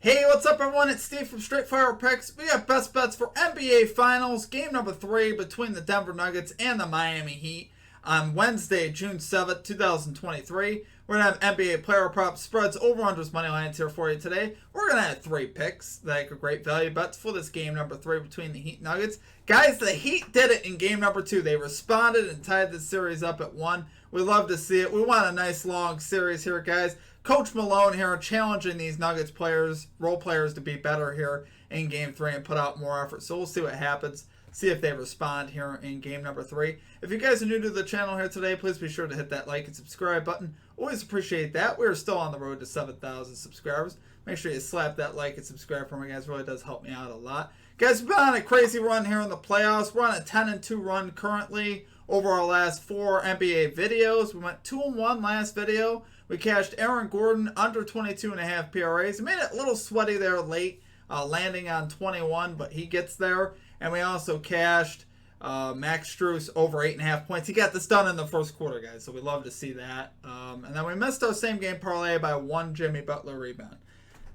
Hey, what's up everyone? It's Steve from Straight Fire Picks. We got best bets for NBA Finals, game number 3 between the Denver Nuggets and the Miami Heat on Wednesday, June 7th, 2023. We're going to have NBA player props, spreads, over-unders, money lines here for you today. We're going to have 3 picks that are great value bets for this game number 3 between the Heat and Nuggets. Guys, the Heat did it in game number 2. They responded and tied the series up at 1. We love to see it. We want a nice long series here, guys. Coach Malone here challenging these Nuggets players, role players, to be better here in game 3 and put out more effort. So we'll see what happens. See if they respond here in game number 3. If you guys are new to the channel here today, please be sure to hit that like and subscribe button. Always appreciate that. We're still on the road to 7,000 subscribers. Make sure you slap that like and subscribe for me, guys. It really does help me out a lot. Guys, we've been on a crazy run here in the playoffs. We're on a 10-2 run currently over our last 4 NBA videos. We went 2-1 last video. We cashed Aaron Gordon under 22.5 PRAs. He made it a little sweaty there late, landing on 21, but he gets there. And we also cashed Max Strus over 8.5 points. He got this done in the first quarter, guys, so we love to see that. And then we missed our same game parlay by 1 Jimmy Butler rebound.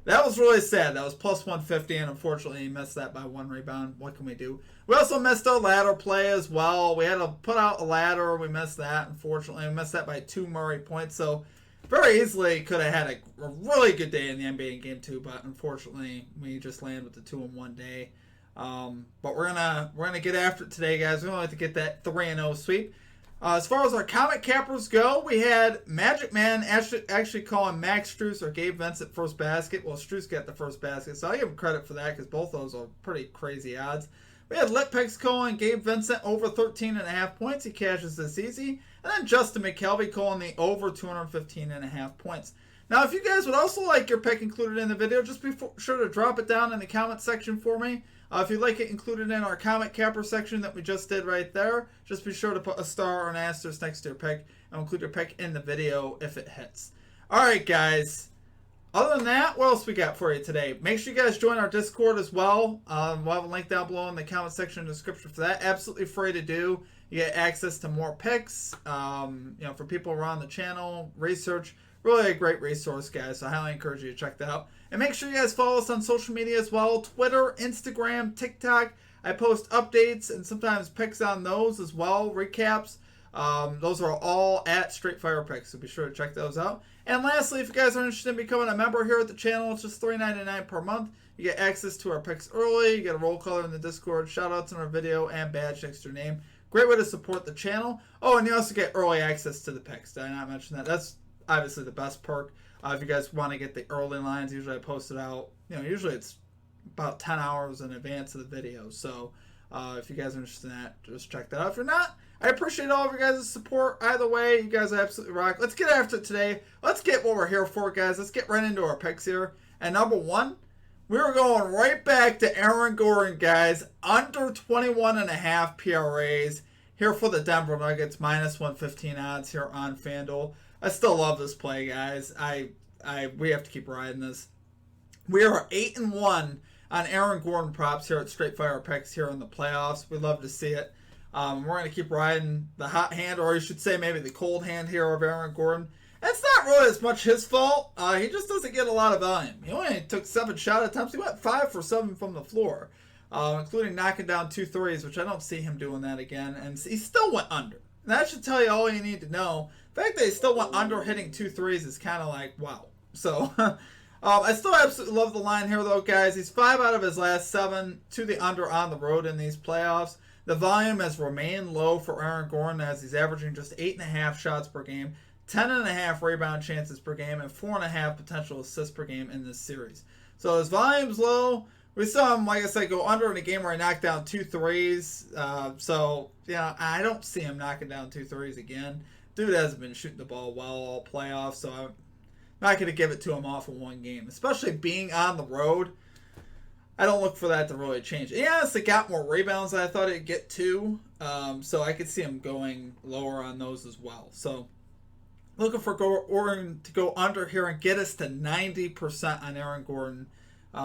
That was really sad. That was plus 150, and unfortunately he missed that by 1 rebound. What can we do? We also missed our ladder play as well. We had to put out a ladder. We missed that, unfortunately. We missed that by 2 Murray points, so very easily could have had a really good day in the NBA in game 2, but unfortunately we just landed with the 2-1 day. But we're gonna get after it today, guys. We want to get that 3-0 sweep. As far as our comic cappers go, we had Magic Man actually calling Max Strus or Gabe Vincent first basket. Well, Strus got the first basket, so I give him credit for that because both those are pretty crazy odds. We had Lit Picks calling Gabe Vincent over 13.5 points. He cashes this easy. And then Justin McKelvey calling the over 215.5 points. Now, if you guys would also like your pick included in the video, just be sure to drop it down in the comment section for me. If you'd like it included in our comment capper section that we just did right there, just be sure to put a star or an asterisk next to your pick, and we'll include your pick in the video if it hits. Alright, guys. Other than that, what else we got for you today? Make sure you guys join our Discord as well. We'll have a link down below in the comment section and description for that. Absolutely free to do. You get access to more picks, for people around the channel, research. Really a great resource, guys, so I highly encourage you to check that out. And make sure you guys follow us on social media as well. Twitter, Instagram, TikTok. I post updates and sometimes picks on those as well, recaps. Those are all at Straight Fire Picks, so be sure to check those out. And lastly, if you guys are interested in becoming a member here at the channel, it's just $3.99 per month. You get access to our picks early. You get a roll color in the Discord, shout-outs in our video, and badge next to your name. Great way to support the channel. Oh, and you also get early access to the picks. Did I not mention that? That's obviously the best perk. If you guys want to get the early lines, usually I post it out. Usually it's about 10 hours in advance of the video. So if you guys are interested in that, just check that out. If you're not, I appreciate all of your guys' support. Either way, you guys absolutely rock. Let's get after it today. Let's get what we're here for, guys. Let's get right into our picks here. And number 1, we're going right back to Aaron Gordon, guys. Under 21.5 PRAs here for the Denver Nuggets. Minus 115 odds here on FanDuel. I still love this play, guys. We have to keep riding this. We are 8-1 on Aaron Gordon props here at Straight Fire Picks here in the playoffs. We love to see it. We're going to keep riding the hot hand, or you should say maybe the cold hand here of Aaron Gordon. It's not really as much his fault. He just doesn't get a lot of volume. He only took 7 shot attempts. He went 5 for 7 from the floor, including knocking down 2 threes, which I don't see him doing that again. And he still went under. And that should tell you all you need to know. The fact that he still went under hitting 2 threes is kind of like, wow. So, I still absolutely love the line here, though, guys. He's 5 out of his last 7 to the under on the road in these playoffs. The volume has remained low for Aaron Gordon as he's averaging just 8.5 shots per game, 10.5 rebound chances per game, and 4.5 potential assists per game in this series. So his volume's low. We saw him, like I said, go under in a game where he knocked down 2 threes. I don't see him knocking down 2 threes again. Dude hasn't been shooting the ball well all playoffs, so I'm not going to give it to him off of one game. Especially being on the road, I don't look for that to really change. He honestly got more rebounds than I thought he'd get too, so I could see him going lower on those as well. So looking for Gordon to go under here and get us to 90% on Aaron Gordon.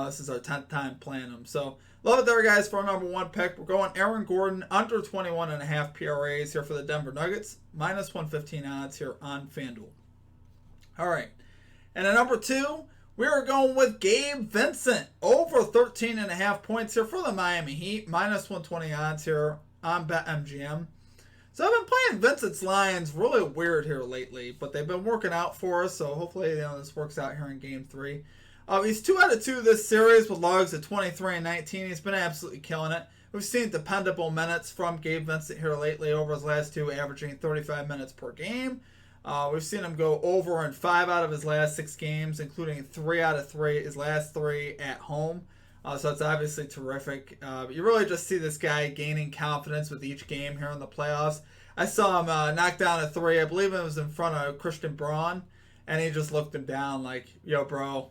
This is our 10th time playing him. So love it there, guys, for our number 1 pick. We're going Aaron Gordon under 21.5 PRAs here for the Denver Nuggets. Minus 115 odds here on FanDuel. All right. And at number 2, We are going with Gabe Vincent over 13.5 points here for the Miami Heat. Minus 120 odds here on BetMGM. So I've been playing Vincent's lines really weird here lately, but they've been working out for us. So hopefully this works out here in Game 3. He's 2 out of 2 this series with logs at 23 and 19. He's been absolutely killing it. We've seen dependable minutes from Gabe Vincent here lately over his last 2, averaging 35 minutes per game. We've seen him go over in 5 out of his last 6 games, including 3 out of 3, his last 3 at home. So it's obviously terrific. You really just see this guy gaining confidence with each game here in the playoffs. I saw him knock down a 3. I believe it was in front of Christian Braun, and he just looked him down like, yo, bro,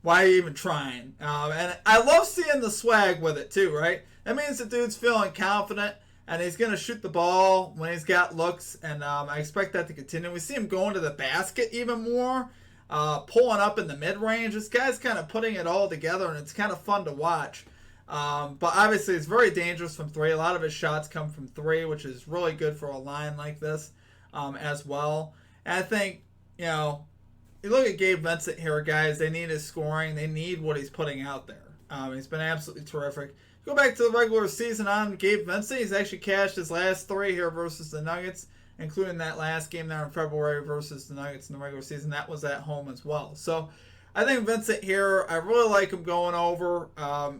why are you even trying? And I love seeing the swag with it too, right? That means the dude's feeling confident, and he's going to shoot the ball when he's got looks, and I expect that to continue. We see him going to the basket even more, pulling up in the mid-range. This guy's kind of putting it all together, and it's kind of fun to watch. But obviously, it's very dangerous from 3. A lot of his shots come from 3, which is really good for a line like this as well. And I think, you look at Gabe Vincent here, guys. They need his scoring. They need what he's putting out there. He's been absolutely terrific. Go back to the regular season on Gabe Vincent. He's actually cashed his last 3 here versus the Nuggets, including that last game there in February versus the Nuggets in the regular season. That was at home as well. So I think Vincent here, I really like him going over.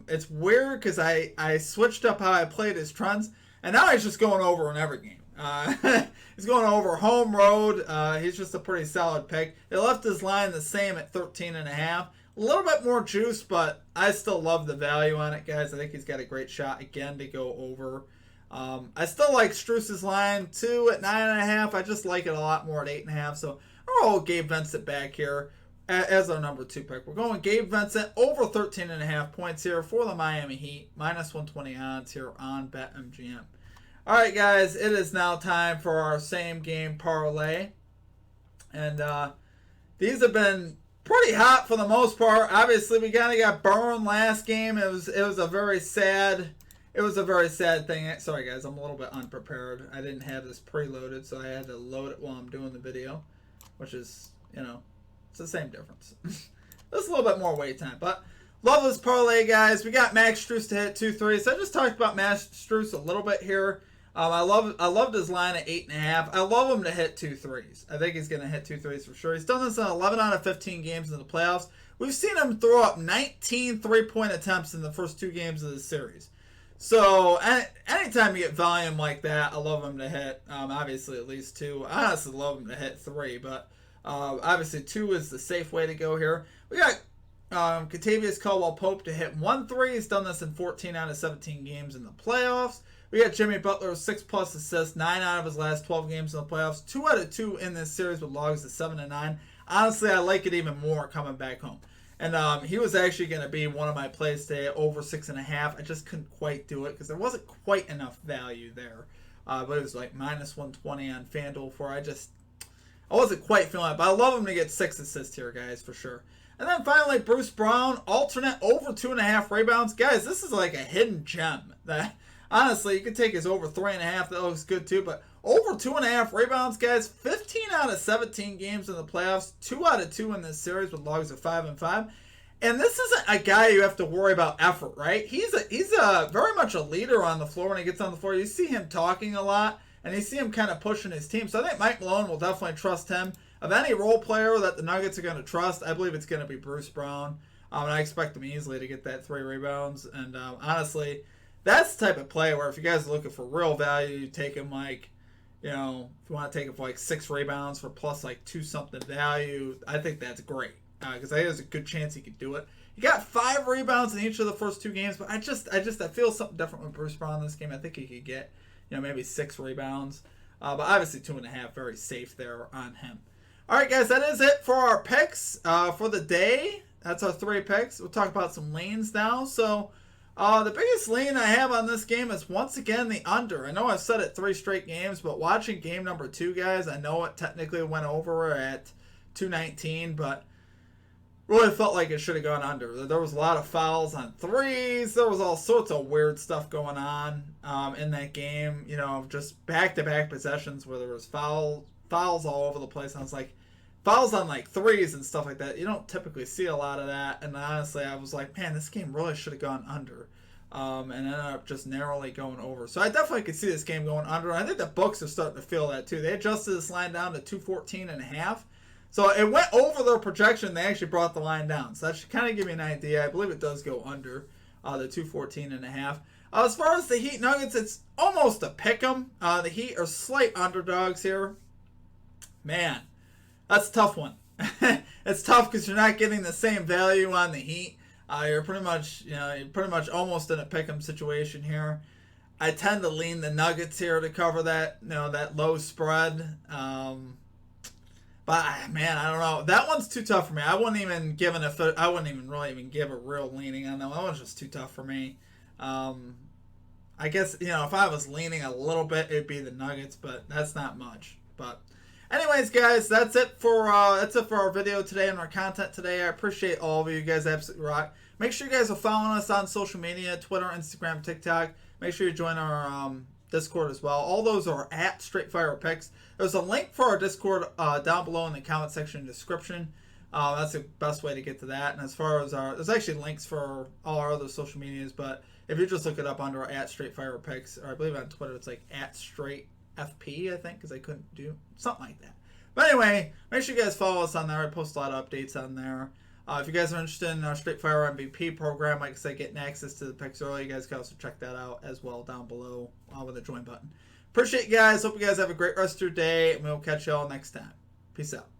It's weird because I switched up how I played his trends, and now he's just going over in every game. He's going over home road. He's just a pretty solid pick. They left his line the same at 13.5. A little bit more juice, but I still love the value on it, guys. I think he's got a great shot again to go over. I still like Strus's line too at 9.5. I just like it a lot more at 8.5. So I'll Gabe Vincent back here as our number 2 pick. We're going Gabe Vincent over 13.5 points here for the Miami Heat. Minus 120 odds here on BetMGM. All right, guys, it is now time for our same game parlay. And these have been pretty hot for the most part. Obviously, we kind of got burned last game. It was a very sad thing. Sorry, guys, I'm a little bit unprepared. I didn't have this preloaded, so I had to load it while I'm doing the video, which is, it's the same difference. Just a little bit more wait time, but love this parlay, guys. We got Max Strus to hit 2 threes. So I just talked about Max Strus a little bit here. I loved his line at 8.5. I love him to hit 2 threes. I think he's going to hit 2 threes for sure. He's done this in 11 out of 15 games in the playoffs. We've seen him throw up 19 3-point attempts in the first 2 games of the series. So anytime you get volume like that, I love him to hit, obviously, at least 2. I honestly love him to hit 3, but obviously 2 is the safe way to go here. We got Kentavious Caldwell-Pope to hit 1 3. He's done this in 14 out of 17 games in the playoffs. We got Jimmy Butler with 6+ assists, 9 out of his last 12 games in the playoffs. 2 out of 2 in this series with logs at 7 and 9. Honestly, I like it even more coming back home. And he was actually going to be one of my plays today over 6.5. I just couldn't quite do it because there wasn't quite enough value there. But it was like minus 120 on FanDuel for I wasn't quite feeling it. But I love him to get 6 assists here, guys, for sure. And then finally, Bruce Brown, alternate over 2.5 rebounds. Guys, this is like a hidden gem that... Honestly, you could take his over 3.5. That looks good too. But over 2.5 rebounds, guys. 15 out of 17 games in the playoffs. 2 out of 2 in this series with logs of 5 and 5. And this isn't a guy you have to worry about effort, right? He's a very much a leader on the floor when he gets on the floor. You see him talking a lot, and you see him kind of pushing his team. So I think Mike Malone will definitely trust him. Of any role player that the Nuggets are going to trust, I believe it's going to be Bruce Brown. And I expect him easily to get that 3 rebounds. And honestly... that's the type of play where if you guys are looking for real value, you take him like, if you want to take him for like 6 rebounds for plus like 2 something value, I think that's great. Because I think there's a good chance he could do it. He got 5 rebounds in each of the first 2 games, but I feel something different with Bruce Brown in this game. I think he could get, maybe 6 rebounds. But obviously 2.5, very safe there on him. All right, guys, that is it for our picks for the day. That's our 3 picks. We'll talk about some lanes now. So... the biggest lean I have on this game is once again the under. I know I've said it 3 straight games, but watching game number 2, guys, I know it technically went over at 219, but really felt like it should have gone under. There was a lot of fouls on 3s. There was all sorts of weird stuff going on in that game. Just back-to-back possessions where there was fouls all over the place. And I was like, fouls on like threes and stuff like that. You don't typically see a lot of that. And honestly, I was like, man, this game really should have gone under. And ended up just narrowly going over. So I definitely could see this game going under. I think the books are starting to feel that too. They adjusted this line down to 214.5. So it went over their projection. They actually brought the line down. So that should kind of give you an idea. I believe it does go under the 214.5. As far as the Heat Nuggets, it's almost a pick 'em. The Heat are slight underdogs here. Man, that's a tough one. It's tough because you're not getting the same value on the Heat. You're pretty much almost in a pick 'em situation here. I tend to lean the Nuggets here to cover that, that low spread. But man, I don't know. That one's too tough for me. I wouldn't even really even give a real leaning on that one. That one's just too tough for me. I guess if I was leaning a little bit, it'd be the Nuggets, but that's not much. But anyways, guys, that's it for our video today and our content today. I appreciate all of you. You guys absolutely rock. Make sure you guys are following us on social media: Twitter, Instagram, TikTok. Make sure you join our Discord as well. All those are at Straight Fire Picks. There's a link for our Discord down below in the comment section description. That's the best way to get to that. And as far as there's actually links for all our other social medias, but if you just look it up under at Straight Fire Picks, or I believe on Twitter it's like at Straight FP, I think, because I couldn't do something like that. But anyway, make sure you guys follow us on there. I post a lot of updates on there. If you guys are interested in our Straight Fire MVP program, like I said, getting access to the picks early, you guys can also check that out as well down below with the join button. Appreciate you guys. Hope you guys have a great rest of your day, and we'll catch you all next time. Peace out.